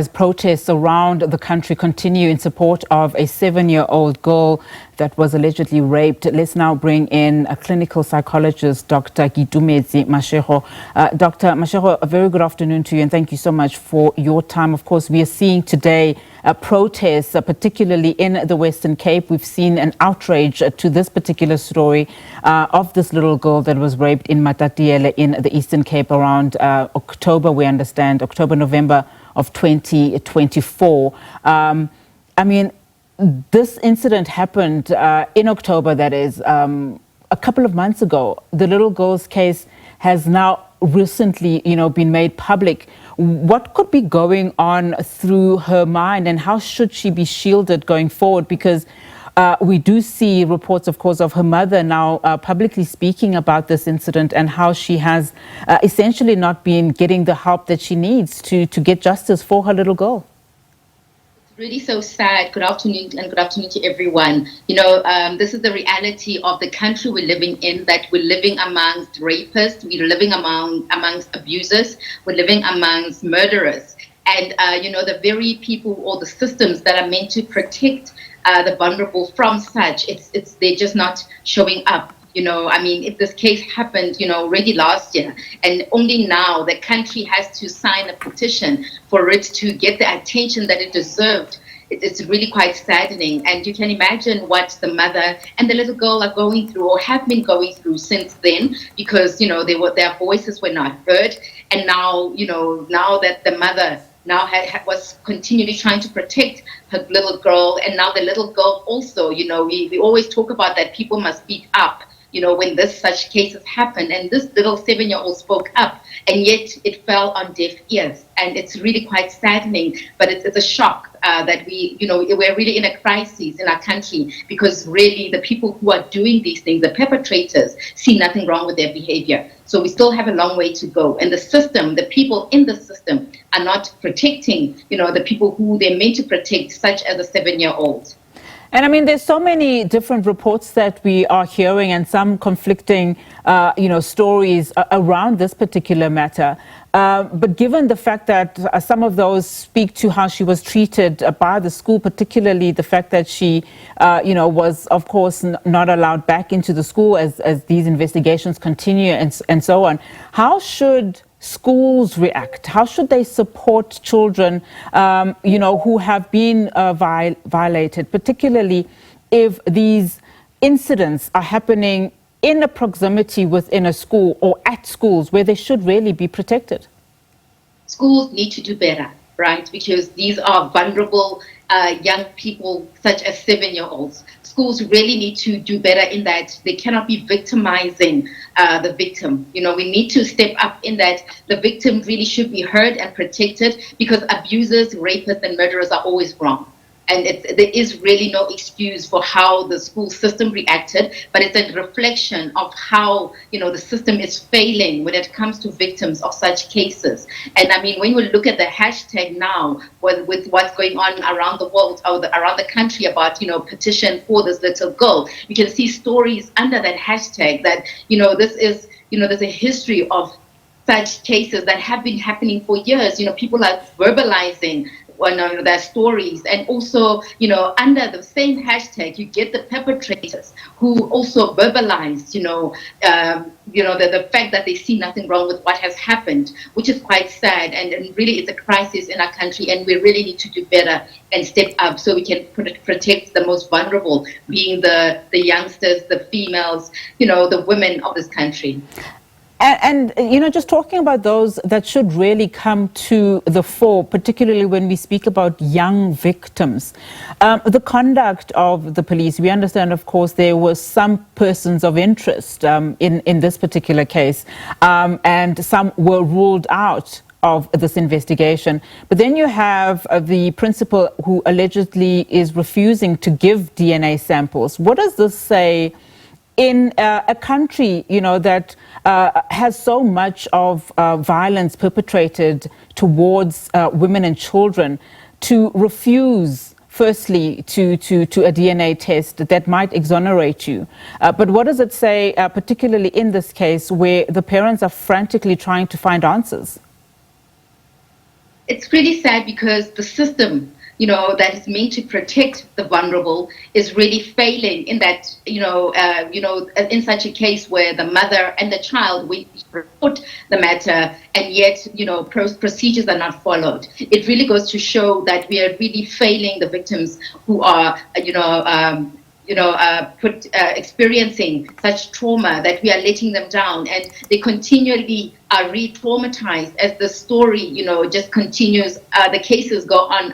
As protests around the country continue in support of a 7-year-old girl that was allegedly raped, let's now bring in a clinical psychologist, Dr. Keitumetse Mashego. Dr. Mashego, a very good afternoon to you, and thank you so much for your time. Of course, we are seeing today protests, particularly in the Western Cape. We've seen an outrage to this particular story of this little girl that was raped in Matatiele in the Eastern Cape around October, we understand, November of 2024. I mean, this incident happened in October, that is, a couple of months ago. The little girl's case has now recently, been made public. What could be going on through her mind, and how should she be shielded going forward? Because we do see reports, of course, of her mother now publicly speaking about this incident and how she has essentially not been getting the help that she needs to get justice for her little girl. It's really so sad. Good afternoon, and good afternoon to everyone. This is the reality of the country we're living in, that we're living amongst rapists, we're living amongst abusers, we're living amongst murderers. And, the very people or the systems that are meant to protect the vulnerable from such, they're just not showing up. If this case happened, already last year, and only now the country has to sign a petition for it to get the attention that it deserved. It's really quite saddening. And you can imagine what the mother and the little girl are going through, or have been going through since then, because, their voices were not heard. And now, now that the mother was continually trying to protect her little girl, and now the little girl also, we always talk about that people must speak up, when such cases happen. And this little 7-year-old spoke up, and yet it fell on deaf ears. And it's really quite saddening, but it's a shock that we're really in a crisis in our country, because really the people who are doing these things, the perpetrators, see nothing wrong with their behavior. So we still have a long way to go. And the system, the people in the system are not protecting, the people who they're meant to protect, such as a 7-year-old. And I mean, there's so many different reports that we are hearing, and some conflicting, stories around this particular matter. But given the fact that some of those speak to how she was treated by the school, particularly the fact that she, was, of course, not allowed back into the school as these investigations continue and so on, how should schools react? How should they support children, who have been violated, particularly if these incidents are happening in a proximity within a school or at schools where they should really be protected? Schools need to do better, right? Because these are vulnerable young people, such as 7-year-olds. Schools really need to do better in that they cannot be victimizing the victim. We need to step up in that the victim really should be heard and protected, because abusers, rapists, and murderers are always wrong. And there is really no excuse for how the school system reacted, but it's a reflection of how, the system is failing when it comes to victims of such cases. And I mean, when we look at the hashtag now, with what's going on around the world, or around the country about, petition for this little girl, you can see stories under that hashtag that, this is, there's a history of such cases that have been happening for years. People are verbalizing their stories, and also, under the same hashtag, you get the perpetrators who also verbalize, the fact that they see nothing wrong with what has happened, which is quite sad, and really it's a crisis in our country, and we really need to do better and step up so we can protect the most vulnerable, being the youngsters, the females, the women of this country. And just talking about those that should really come to the fore, particularly when we speak about young victims. The conduct of the police, we understand, of course, there were some persons of interest in this particular case, and some were ruled out of this investigation. But then you have the principal who allegedly is refusing to give DNA samples. What does this say in a country, that has so much of violence perpetrated towards women and children, to refuse, firstly, to a DNA test that might exonerate you? But what does it say, particularly in this case, where the parents are frantically trying to find answers? it's really sad because the system, that is meant to protect the vulnerable is really failing in that, in such a case where the mother and the child will report the matter, and yet, procedures are not followed. It really goes to show that we are really failing the victims who are, experiencing such trauma, that we are letting them down, and they continually are re-traumatized as the story, just continues. The cases go on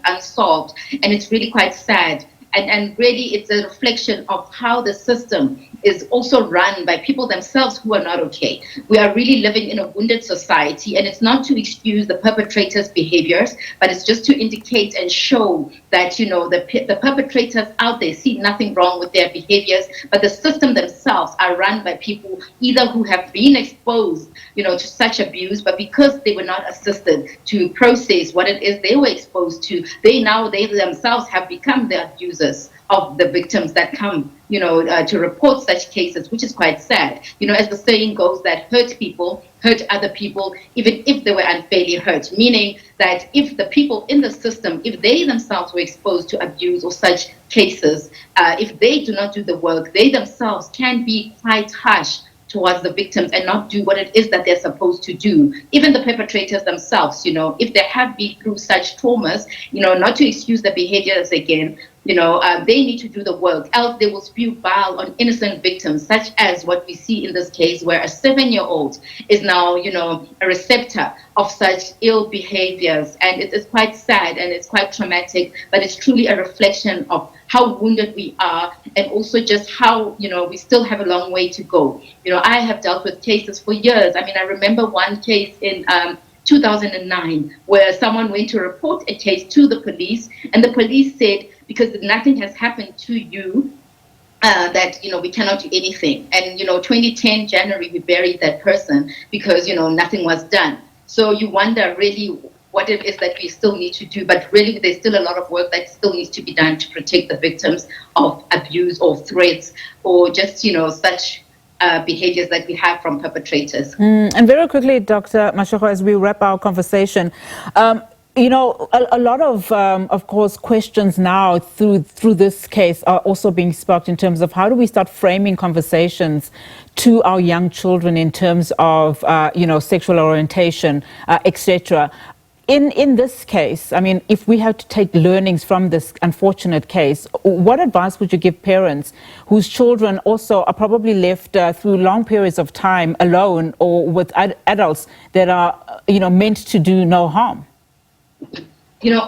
unsolved, and it's really quite sad. And really, it's a reflection of how the system is also run by people themselves who are not okay. We are really living in a wounded society, and it's not to excuse the perpetrators' behaviors, but it's just to indicate and show that, the perpetrators out there see nothing wrong with their behaviors, but the system themselves are run by people either who have been exposed, to such abuse, but because they were not assisted to process what it is they were exposed to, they themselves have become the abusers of the victims that come, to report such cases, which is quite sad. As the saying goes, that hurt people hurt other people, even if they were unfairly hurt, meaning that if the people in the system, if they themselves were exposed to abuse or such cases, if they do not do the work, they themselves can be quite harsh towards the victims and not do what it is that they're supposed to do. Even the perpetrators themselves, if they have been through such traumas, not to excuse the behaviors again, they need to do the work, else they will spew bile on innocent victims, such as what we see in this case, where a 7-year-old is now, a receptor of such ill behaviors. And it is quite sad and it's quite traumatic, but it's truly a reflection of how wounded we are, and also just how, we still have a long way to go. I have dealt with cases for years. I mean, I remember one case in 2009 where someone went to report a case to the police, and the police said, because nothing has happened to you, that, we cannot do anything. And, 2010 January, we buried that person because, nothing was done. So you wonder really what it is that we still need to do, but really there's still a lot of work that still needs to be done to protect the victims of abuse or threats or just, such behaviors that we have from perpetrators. And very quickly, Dr. Mashego, as we wrap our conversation, a lot of course, questions now through this case are also being sparked in terms of how do we start framing conversations to our young children in terms of, sexual orientation, etc. In this case, I mean, if we had to take learnings from this unfortunate case, what advice would you give parents whose children also are probably left through long periods of time alone or with adults that are, meant to do no harm?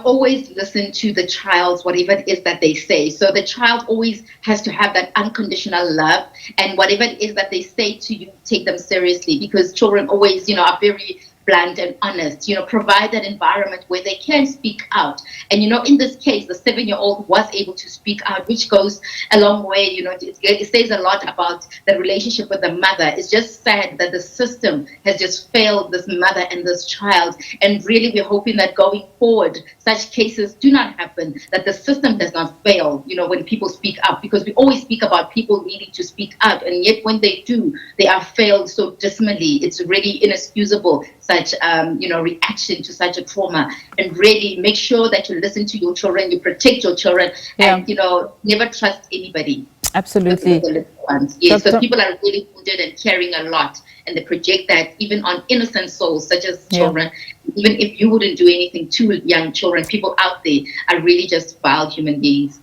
Always listen to the child's whatever it is that they say. So the child always has to have that unconditional love, and whatever it is that they say to you, take them seriously, because children always, are very blunt and honest, provide that environment where they can speak out. And, in this case, the 7-year-old was able to speak out, which goes a long way. It says a lot about the relationship with the mother. It's just sad that the system has just failed this mother and this child. And really, we're hoping that going forward, such cases do not happen, that the system does not fail, when people speak up, because we always speak about people needing to speak out. And yet when they do, they are failed so dismally. It's really inexcusable, such reaction to such a trauma. And really make sure that you listen to your children, you protect your children, and never trust anybody. Absolutely. Yes, so people are really wounded and carrying a lot, and they project that even on innocent souls such as children. Even if you wouldn't do anything to young children, people out there are really just vile human beings.